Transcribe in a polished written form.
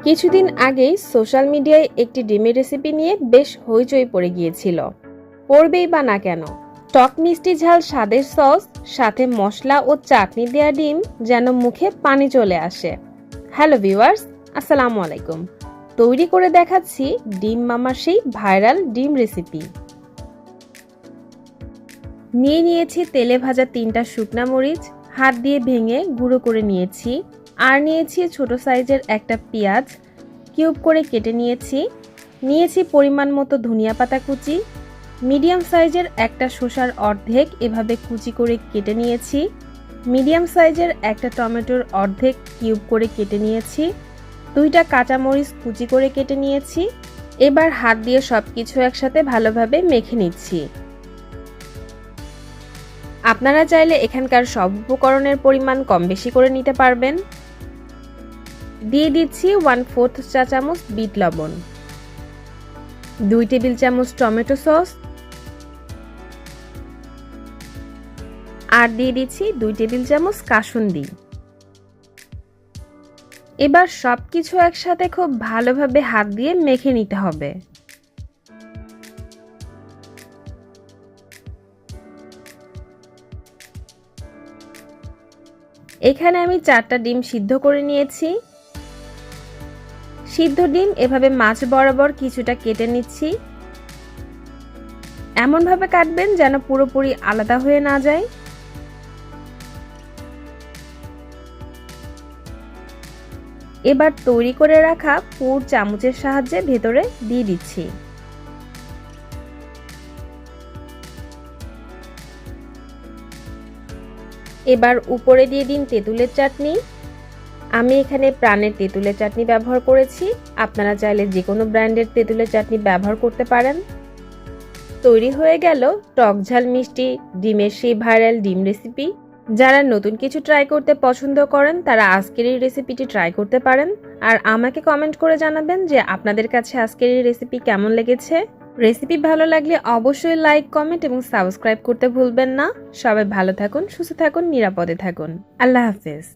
কিছুদিন আগেই সোশ্যাল মিডিয়ায় একটি ডিমের রেসিপি নিয়ে বেশ হইচই পড়ে গিয়েছিল। পড়বেই বা না কেন, টক মিষ্টি ঝাল স্বাদের সস সাথে মশলা ও চাটনি দেয়া ডিম যেন মুখে পানি চলে আসে। হ্যালো ভিউয়ার্স, আসসালামু আলাইকুম। তৈরি করে দেখাচ্ছি ডিম মামার সেই ভাইরাল ডিম রেসিপি। নিয়েছি তেলে ভাজা 3টা শুকনা মরিচ, হাত দিয়ে ভেঙে গুঁড়ো করে নিয়েছি। আর নিয়েছি ছোট সাইজের একটা পেঁয়াজ, কিউব করে কেটে নিয়েছি পরিমাণ মতো ধনিয়া পাতা কুচি, মিডিয়াম সাইজের একটা শসার অর্ধেক এভাবে কুচি করে কেটে নিয়েছি, মিডিয়াম সাইজের একটা টমেটোর অর্ধেক কিউব করে কেটে নিয়েছি, 2টা কাঁচামরিচ কুচি করে কেটে নিয়েছি। এবার হাত দিয়ে সবকিছু একসাথে ভালোভাবে মেখে নিচ্ছি। আপনারা চাইলে এখানকার সব উপকরণের পরিমাণ কম বেশি করে নিতে পারবেন। দিয়ে দিচ্ছি 1/4 চা চামচ বিট লবণ, 2 টেবিল চামচ টমেটো সস, আর দিয়ে দিচ্ছি 2 টেবিল চামচ কাসুন্দি। এবার সবকিছু একসাথে খুব ভালোভাবে হাত দিয়ে মেখে নিতে হবে। এখানে আমি 4টা ডিম সিদ্ধ করে নিয়েছি। সিদ্ধ ডিম এভাবে মাছ বরাবর কিছুটা কেটে নিচ্ছি। এমনভাবে কাটবেন যেন পুরোপুরি আলাদা হয়ে না যায়। এবার তৈরি করে রাখা পুর চামচের সাহায্যে ভেতরে দিয়ে দিচ্ছি। এবার উপরে দিয়ে দিন তেঁতুলের চাটনি। আমি এখানে প্রাণের তেঁতুলের চাটনি ব্যবহার করেছি, আপনারা চাইলে যে কোনো ব্র্যান্ডের তেঁতুলের চাটনি ব্যবহার করতে পারেন। তৈরি হয়ে গেল টক ঝাল মিষ্টি ডিমের সেই ভাইরাল ডিম রেসিপি। যারা নতুন কিছু ট্রাই করতে পছন্দ করেন তারা আজকের এই রেসিপিটি ট্রাই করতে পারেন, আর আমাকে কমেন্ট করে জানাবেন যে আপনাদের কাছে আজকের এই রেসিপি কেমন লেগেছে। রেসিপি ভালো লাগলে অবশ্যই লাইক, কমেন্ট এবং সাবস্ক্রাইব করতে ভুলবেন না। সবাই ভালো থাকুন, সুস্থ থাকুন, নিরাপদে থাকুন। আল্লাহ হাফেজ।